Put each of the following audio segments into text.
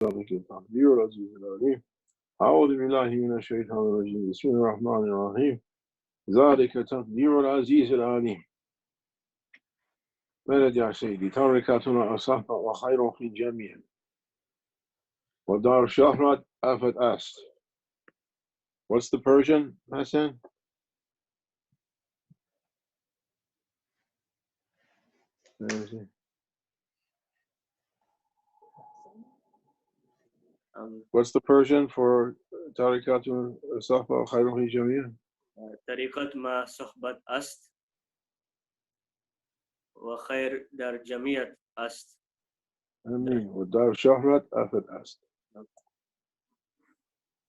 ذلك التقدير العزيز العليم. أعوذ بالله من الشيطان الرجيم. بسم الله الرحمن الرحيم. ذلك تقدير العزيز العليم. مدد يا سيدي. تركتنا أصحى وخير في الجميع. ودار شهرة Afat asked, what's the Persian, Hassan? What's the Persian for Tarikatun Sahba wa Khairun fi Jamia? طريقة ما صحبت است وخير در جميع است. آمين. ودار شهرة Afat asked.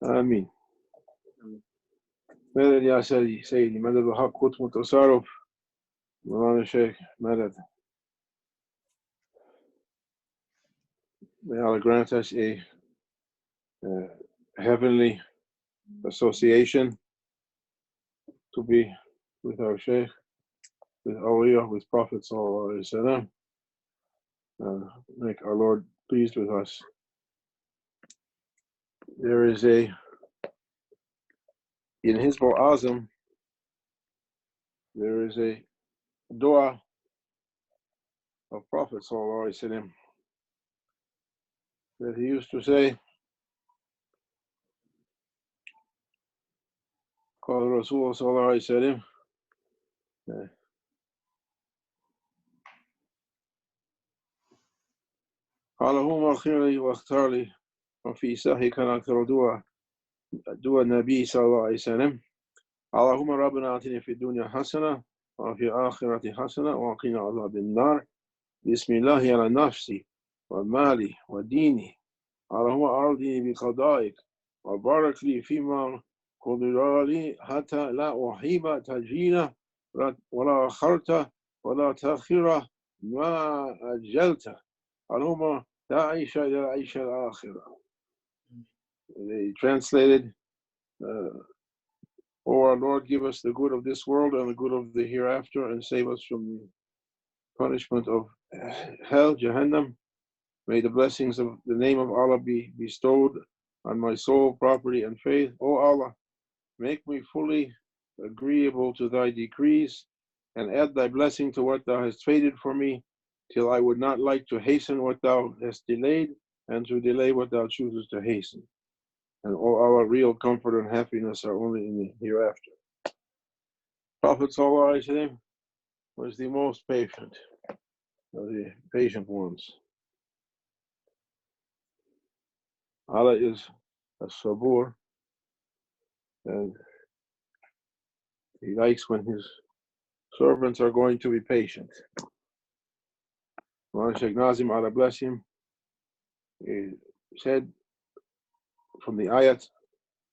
آمين. مدد يا سيدي. مدد الحق قطب التصارف. مولانا Shaykh مدد. May Allah grant us a heavenly association to be with our Shaykh, with awliya, with Prophet sallallahu alaihi wasallam. Make our Lord pleased with us. There is in Hizb al-Azam, there is a dua of Prophet sallallahu alaihi wasallam that he used to say, قال الرسول صلى الله عليه وسلم قال هما اغفر لي واختار لي وفي ساحي كان أكثر دعاء النبي صلى الله عليه وسلم اللهم ربنا آتنا في الدنيا حسنة وفي الآخرة حسنة وقنا عذاب النار بسم الله على نفسي ومالي وديني اللهم أرضني بقضائك وبارك لي فيما قدر لي حتى لا أحيب تجينا ولا أخرت ولا تأخر ما أجلت اللهم لا عيش إلا عيش الآخرة. They translated, O our Lord, give us the good of this world and the good of the hereafter, and save us from the punishment of hell, Jahannam. May the blessings of the name of Allah be bestowed on my soul, property, and faith. O Allah, make me fully agreeable to thy decrees, and add thy blessing to what thou hast fated for me, till I would not like to hasten what thou hast delayed, and to delay what thou choosest to hasten. And O Allah, real comfort and happiness are only in the hereafter. Prophet ﷺ was the most patient of the patient ones. Allah is a sabur, and He likes when His servants are going to be patient. Shaykh Nazim, Allah bless him, he said from the ayat,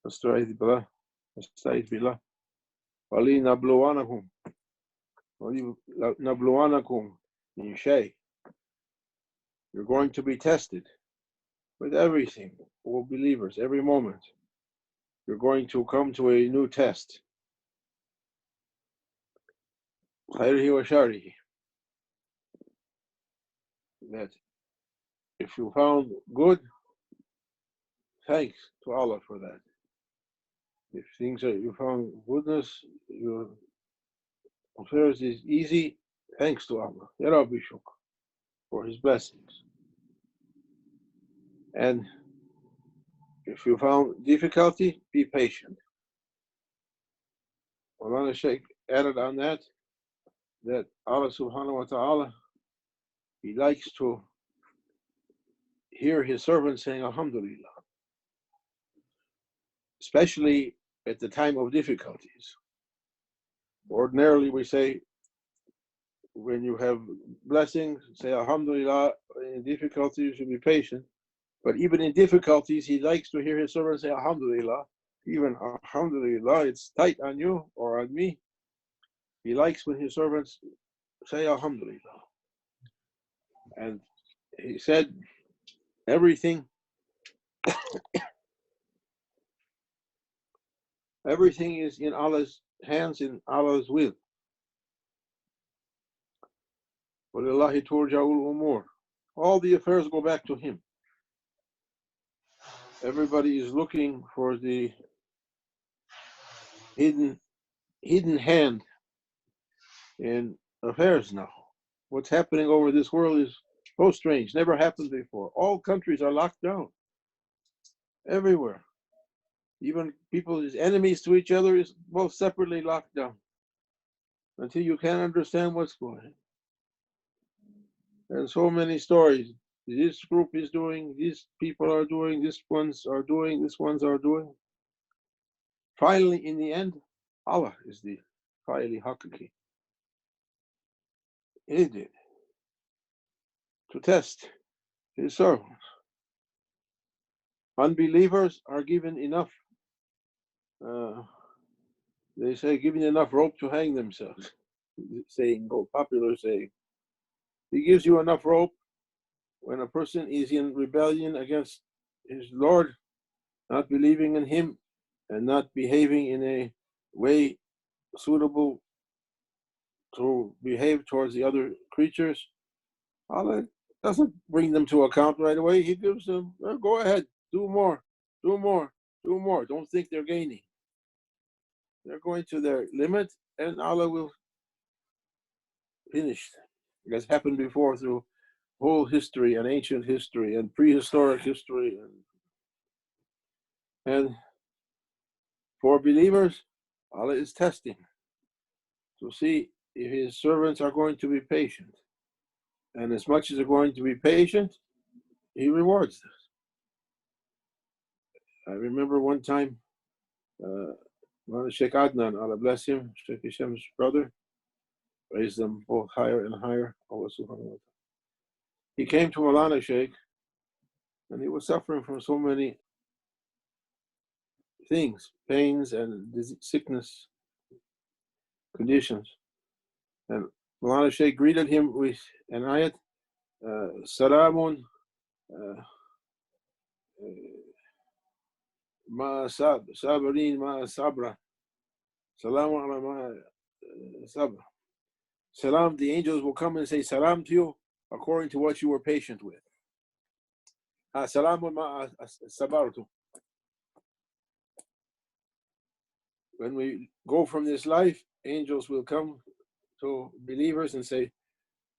Astaghiz billah, Wali nabluwanakum min shay. You're going to be tested with everything, all believers, every moment. You're going to come to a new test. Khairihi wa sharihi. That if you found good, thanks to Allah for that. If things that you found goodness, your affairs is easy, thanks to Allah. Ya Rabbi shukr for His blessings. And if you found difficulty, be patient. Maulana Shaykh added on that Allah subhanahu wa ta'ala, He likes to hear His servants saying Alhamdulillah, especially at the time of difficulties. Ordinarily we say, when you have blessings, say Alhamdulillah. In difficulties you should be patient. But even in difficulties, He likes to hear His servants say Alhamdulillah. Even Alhamdulillah, it's tight on you or on me. He likes when His servants say Alhamdulillah. And He said, everything is in Allah's hands, in Allah's will. وَلِلَّهِ تُرْجَعُ الْأُمُورِ. All the affairs go back to Him. Everybody is looking for the hidden hand in affairs now. What's happening over this world is so strange, never happened before. All countries are locked down everywhere. Even people's enemies to each other is both separately locked down until you can't understand what's going on. And so many stories. This group is doing, these people are doing, this ones are doing, this ones are doing. Finally, in the end, Allah is the highly haqiqi. He did to test his servants. Unbelievers are given enough, they say, given enough rope to hang themselves. Saying, popular saying. He gives you enough rope when a person is in rebellion against his Lord, not believing in him and not behaving in a way suitable to behave towards the other creatures. Allah doesn't bring them to account right away. He gives them, go ahead, do more, do more, do more. Don't think they're gaining. They're going to their limit, and Allah will finish. It has happened before through whole history and ancient history and prehistoric history. And for believers, Allah is testing to see if his servants are going to be patient. And as much as they're going to be patient, he rewards them. I remember one time, Shaykh Adnan, Allah bless him, Shaykh Hishem's brother, raised them both higher and higher. Allah subhanahu wa ta'ala. He came to Maulana Shaykh, and he was suffering from so many things, pains and sickness conditions. And Maulana Shaykh greeted him with an ayat, Salamun ma sabarin ma sabra. Salamun ala ma sabra. Salam, the angels will come and say salam to you according to what you were patient with. Salamun ma sabartu. When we go from this life, angels will come to believers and say,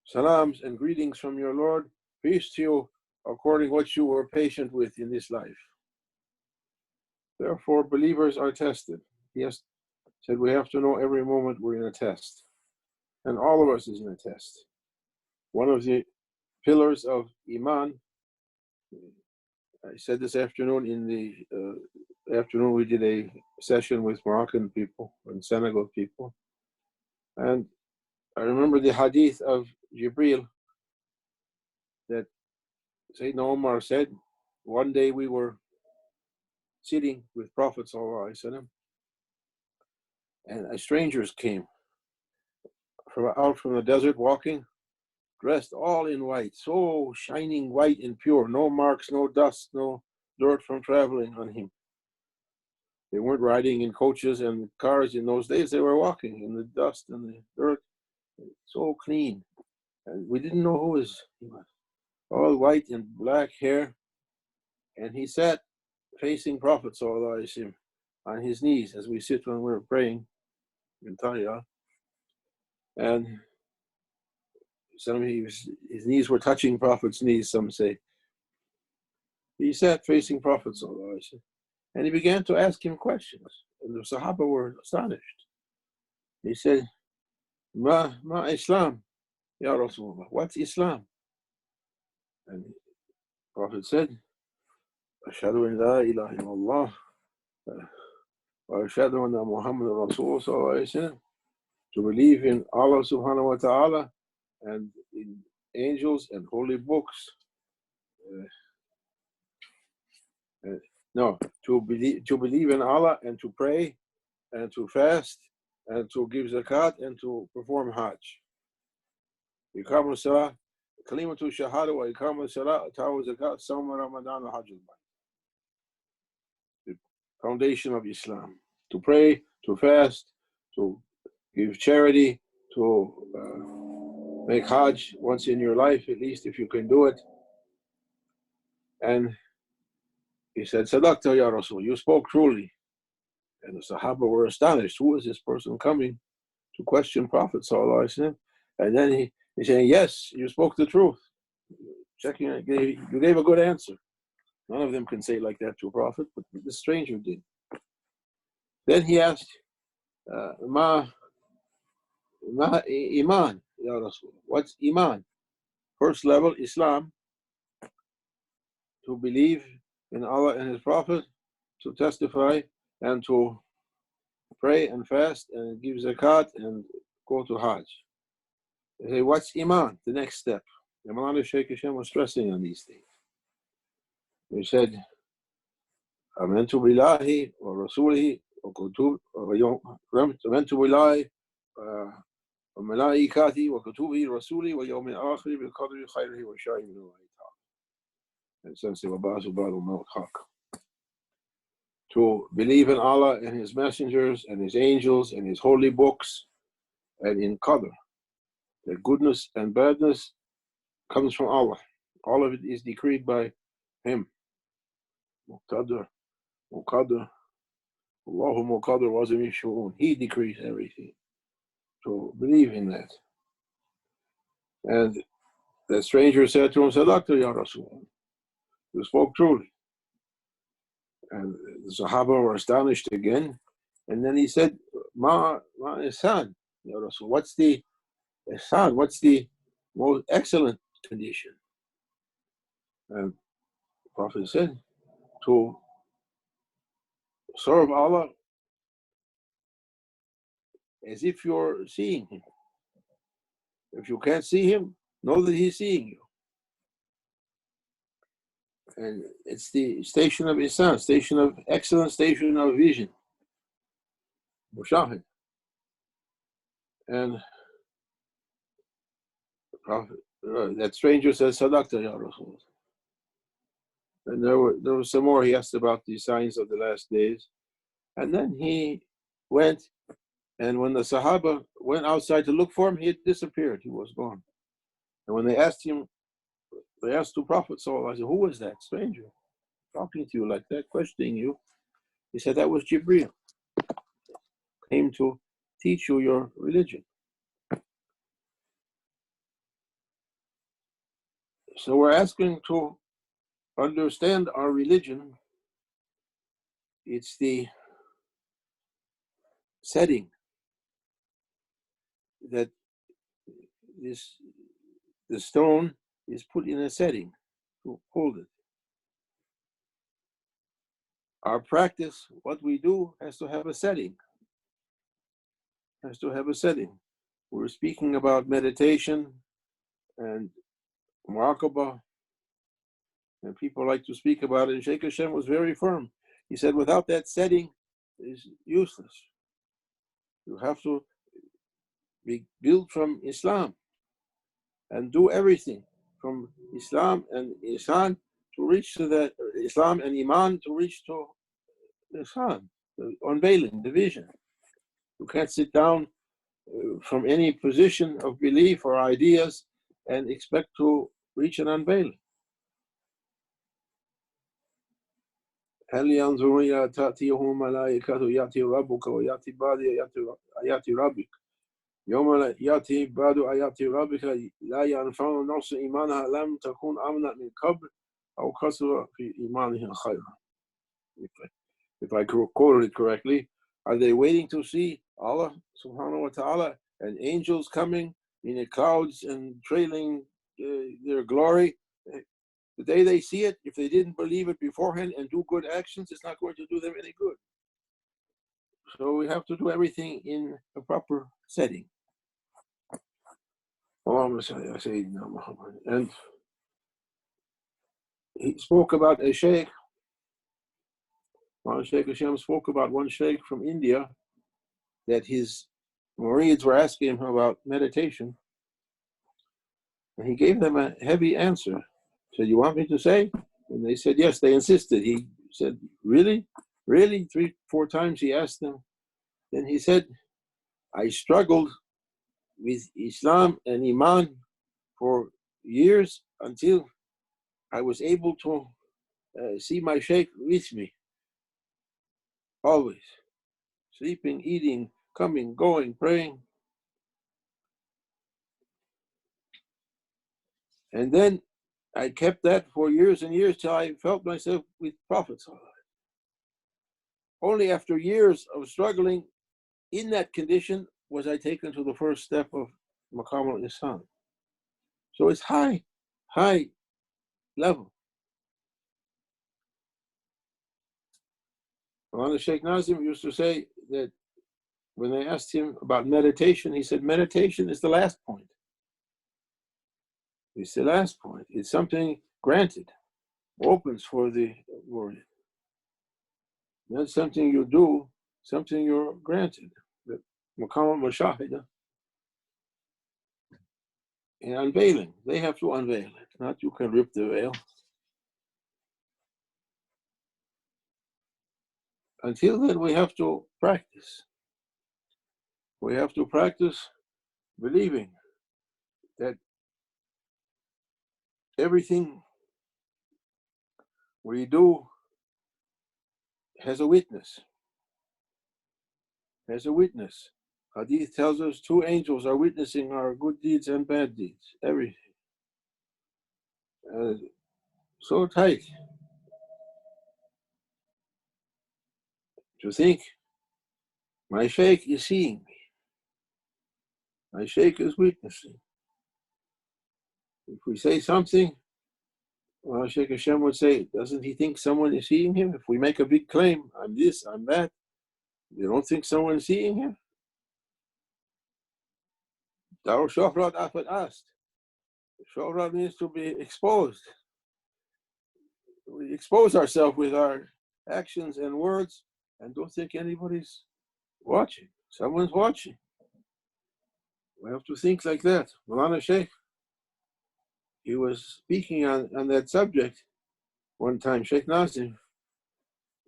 salams and greetings from your Lord, peace to you, according to what you were patient with in this life. Therefore, believers are tested. He has said we have to know every moment we're in a test. And all of us is in a test. One of the pillars of Iman, I said this afternoon in the afternoon we did a session with Moroccan people and Senegal people. And I remember the hadith of Jibril that Sayyidina Omar said, one day we were sitting with Prophet ﷺ, and strangers came out from the desert walking, dressed all in white, so shining white and pure, no marks, no dust, no dirt from traveling on him. They weren't riding in coaches and cars in those days, they were walking in the dust and the dirt, so clean. And we didn't know who he was. All white and black hair. And he sat facing Prophet ﷺ on his knees as we sit when we're praying in Tariya. And his knees were touching Prophet's knees, some say. He sat facing Prophet ﷺ, and he began to ask him questions. And the Sahaba were astonished. He said, Ma Islam, Ya Rasulullah, what's Islam? And the Prophet said, Ashhadu an la ilaha illallah, wa ashhadu anna Muhammad Rasulullah, to believe in Allah subhanahu wa ta'ala and in angels and holy books. To believe in Allah and to pray and to fast and to give zakat and to perform hajj. Iqam al-salah, kalimatu shahada wa iqam al-salah, ta'awu zakat, sawm Ramadan wa hajj al-bayt. The foundation of Islam. To pray, to fast, to give charity, to make hajj once in your life, at least if you can do it. And he said, Sadaqta ya Rasul, you spoke truly. And the Sahaba were astonished. Who is this person coming to question Prophet Sallallahu Alaihi Wasallam? And then he said, yes, you spoke the truth. Checking, you gave a good answer. None of them can say like that to a prophet, but the stranger did. Then he asked, Ma Iman, Ya Rasul. What's Iman? First level, Islam, to believe in Allah and His Prophet, to testify and to pray and fast and give zakat and go to Hajj. They say, what's Iman? The next step. The Mawlana Shaykh Hashem was stressing on these things. He said, آمنت بالله ورسوله آمنت بالله وملائكته وكتبه ورسوله واليوم الآخر بالقدر خيره وشره من الله تعالى. And since they were to believe in Allah and His messengers and His angels and His holy books and in Qadr, that goodness and badness comes from Allah. All of it is decreed by Him. Muqadr, Allahu Muqadr wa azim shu'un. He decrees everything. So believe in that. And the stranger said to him, Sadaqta ya Rasul, you spoke truly. And the Sahaba were astonished again. And then he said, Ma ihsan, ya Rasul. What's the ihsan? What's the most excellent condition? And the Prophet said, to serve Allah as if you're seeing Him. If you can't see Him, know that He's seeing you. And it's the station of ihsan, station of excellence, station of vision. Mushahid. And that stranger says, Sadaqta ya Rasul. And there was some more. He asked about the signs of the last days. And then he went, and when the Sahaba went outside to look for him, he had disappeared. He was gone. And when they asked him, they asked the Prophet, I said, who was that stranger talking to you like that, questioning you? He said, that was Jibreel. Came to teach you your religion. So we're asking to understand our religion. It's the setting that the stone is put in a setting to hold it. Our practice, what we do, has to have a setting. Has to have a setting. We're speaking about meditation and muraqabah, and people like to speak about it. And Shaykh Hashem was very firm. He said, without that setting, it's useless. You have to be built from Islam and do everything from Islam and Ihsan to reach to that, Islam and Iman to reach to Ihsan, the unveiling, the vision. You can't sit down from any position of belief or ideas and expect to reach an unveiling. هل ينظرون إلى تأتيهم ملائكة يأتي ربك ويأتي بعض آيات ربك يوم يأتي بعض آيات ربك لا ينفع نفس إيمانها لم تكن آمنت من قبل أو كسبت في إيمانها خيرا. If I quoted it correctly, are they waiting to see Allah subhanahu wa ta'ala and angels coming in the clouds and trailing their glory? The day they see it, if they didn't believe it beforehand and do good actions, it's not going to do them any good. So we have to do everything in a proper setting. And he spoke about a sheikh. Shaykh Hashem spoke about one sheikh from India that his murids were asking him about meditation. And he gave them a heavy answer. Said, you want me to say? And they said, yes, they insisted. He said, really? Really? 3-4 times he asked them. Then he said, I struggled with Islam and Iman for years until I was able to see my Shaykh with me, always. Sleeping, eating, coming, going, praying. And then I kept that for years and years till I felt myself with Prophet. Only after years of struggling in that condition was I taken to the first step of Maqam al-Ihsan. So it's high level. Maulana Sheikh Nazim used to say that when they asked him about meditation, he said, meditation is the last point. It's the last point. It's something granted, opens for the word. Not something you do, something you're granted. The Maqam al-Mushahada and unveiling. They have to unveil it, not you can rip the veil. Until then, we have to practice. We have to practice believing that everything we do has a witness. Has a witness. Hadith tells us 2 angels are witnessing our good deeds and bad deeds. Everything. So tight. To think, my Shaykh is seeing me. My Shaykh is witnessing. If we say something, well, Shaykh Hashem would say, doesn't he think someone is seeing him? If we make a big claim, I'm this, I'm that, you don't think someone is seeing him? Dar Shohrat Afat asked. Shohrat means to be exposed. We expose ourselves with our actions and words and don't think anybody's watching. Someone's watching. We have to think like that. Maulana Shaykh, he was speaking on that subject one time, Shaykh Nazim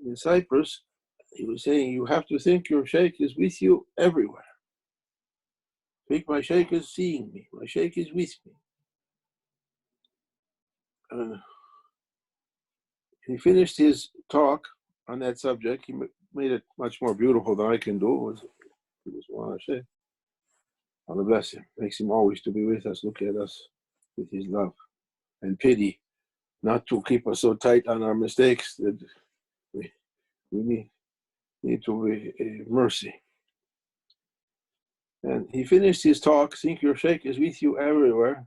in Cyprus. He was saying, you have to think your Shaykh is with you everywhere. Think my Shaykh is seeing me. My Shaykh is with me. He finished his talk on that subject. He made it much more beautiful than I can do. It was Maulana Shaykh. Allah bless him. Makes him always to be with us, look at us with his love and pity, not to keep us so tight on our mistakes that we need to be mercy. And he finished his talk, think your Shaykh is with you everywhere.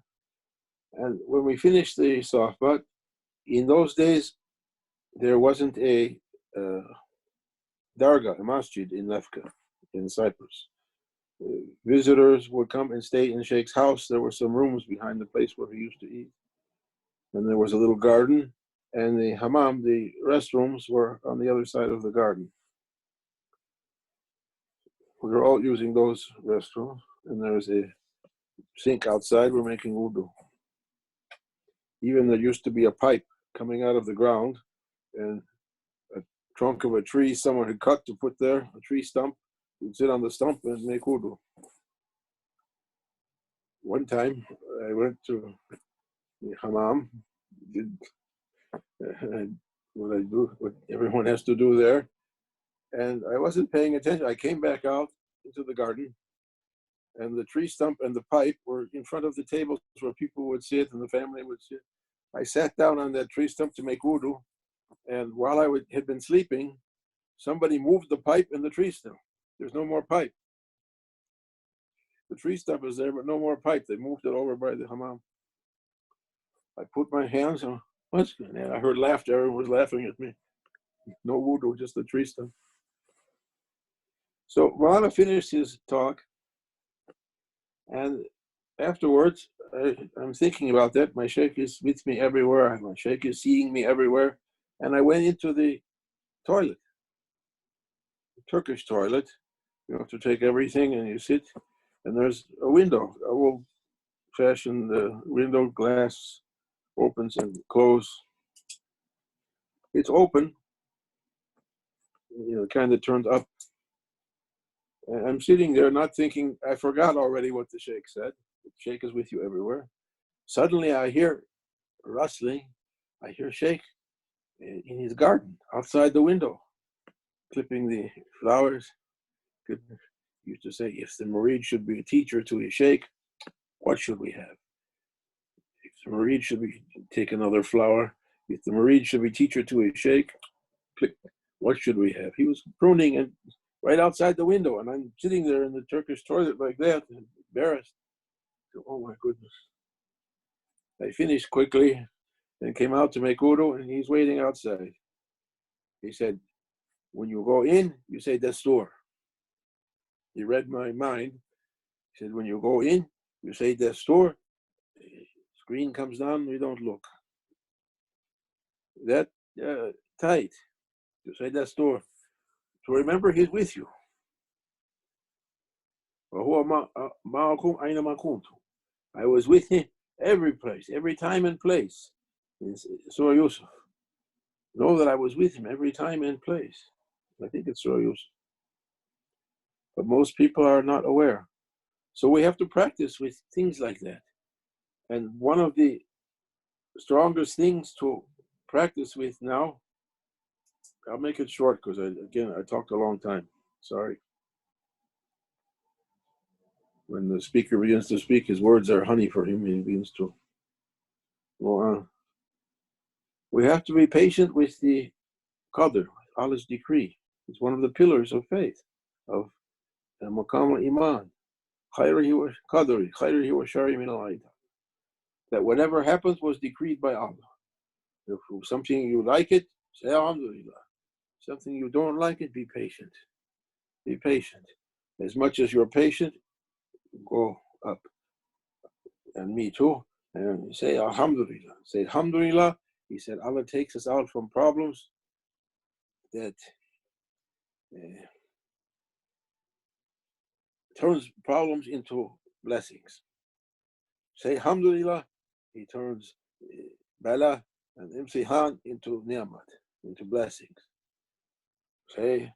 And when we finished the sohbat, in those days, there wasn't a dargah, a masjid in Lefka, in Cyprus. Visitors would come and stay in Sheikh's house. There were some rooms behind the place where he used to eat. And there was a little garden, and the hammam, the restrooms, were on the other side of the garden. We were all using those restrooms, and there was a sink outside. We're making wudu. Even there used to be a pipe coming out of the ground, and a trunk of a tree someone had cut to put there, a tree stump. You'd sit on the stump and make wudu. One time, I went to the hammam, did what everyone has to do there, and I wasn't paying attention. I came back out into the garden, and the tree stump and the pipe were in front of the tables where people would sit and the family would sit. I sat down on that tree stump to make wudu, and while I had been sleeping, somebody moved the pipe and the tree stump. There's no more pipe. The tree stump is there, but no more pipe. They moved it over by the hammam. I put my hands on, what's going on? I heard laughter. Everyone was laughing at me. No wudu, just the tree stump. So Maulana finished his talk, and afterwards, I'm thinking about that. My Shaykh is with me everywhere. My Shaykh is seeing me everywhere. And I went into the toilet, the Turkish toilet. You have to take everything and you sit, and there's a window, a old-fashioned window, glass opens and closes. It's open, kind of turned up. And I'm sitting there not thinking, I forgot already what the Shaykh said. The Shaykh is with you everywhere. Suddenly I hear rustling. I hear Shaykh in his garden, outside the window, clipping the flowers. Used to say, if the murid should be a teacher to his sheikh, what should we have? If the murid should be take another flower, if the murid should be teacher to his sheikh, click, what should we have? He was pruning and right outside the window, and I'm sitting there in the Turkish toilet like that, embarrassed. So, oh my goodness. I finished quickly and came out to make wudu, and he's waiting outside. He said, when you go in, you say Dastur. He read my mind. He said, when you go in, you say Dastur. Screen comes down, we don't look. That tight. You say Dastur. So remember, he's with you. I was with him every place, every time and place. In Surah Yusuf. Know that I was with him every time and place. I think it's Surah Yusuf. But most people are not aware. So we have to practice with things like that. And one of the strongest things to practice with now, I'll make it short because I talked a long time. Sorry. When the speaker begins to speak, his words are honey for him. He begins to go on. We have to be patient with the qadr, Allah's decree. It's one of the pillars of faith, of maqam al-iman. Khayrihi wa qadri, khayrihi wa shari min al-aida. That whatever happens was decreed by Allah. If something you like it, say alhamdulillah. Something you don't like it, be patient. Be patient. As much as you're patient, go up. And me too. And say alhamdulillah. Say alhamdulillah. He said Allah takes us out from problems that turns problems into blessings. Say alhamdulillah. He turns bala and imtihan into ni'mat, into blessings. Say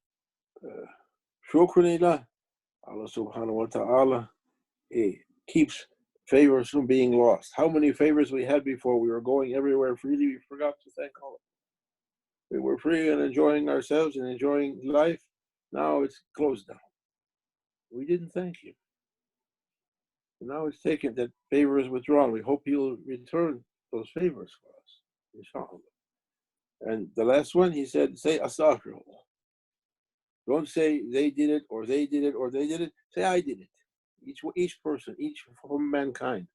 shukranillah. Allah subhanahu wa ta'ala keeps favors from being lost. How many favors we had before? We were going everywhere freely. We forgot to thank Allah. We were free and enjoying ourselves and enjoying life. Now it's closed down. We didn't thank Him. And now it's taken, that favor is withdrawn. We hope He'll return those favors for us, inshallah. And the last one, he said, say astaghfirullah. Don't say they did it or they did it or they did it. Say I did it. Each person, each from mankind.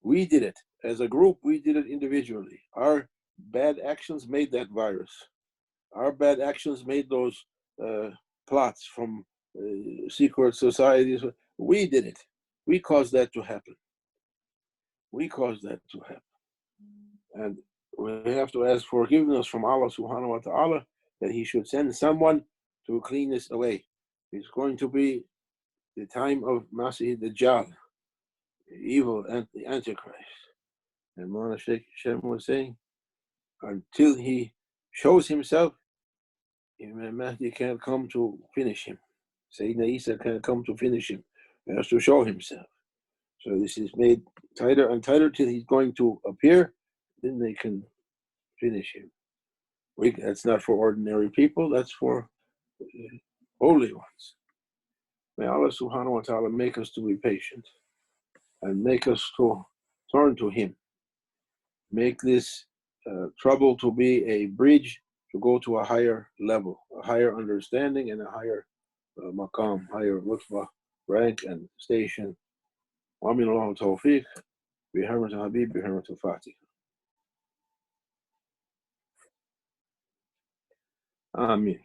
We did it. As a group, we did it individually. Our bad actions made that virus. Our bad actions made those plots from secret societies. We did it. We caused that to happen. We caused that to happen. And we have to ask forgiveness from Allah subhanahu wa ta'ala that He should send someone to clean this away. It's going to be the time of Masih Dajjal, evil and the Antichrist. And Mawlana Shaykh Shem was saying, until he shows himself, Imam Mahdi can't come to finish him. Sayyidina Isa can't come to finish him. He has to show himself. So this is made tighter and tighter till he's going to appear, then they can finish him. That's not for ordinary people, that's for holy ones. May Allah subhanahu wa ta'ala make us to be patient and make us to turn to Him. Make this trouble to be a bridge to go to a higher level, a higher understanding and a higher maqam, higher rutbah, rank and station. Wa min Allah tawfiq, bi hurmat al-Habib, bi hurmat al-Fatih. Ameen.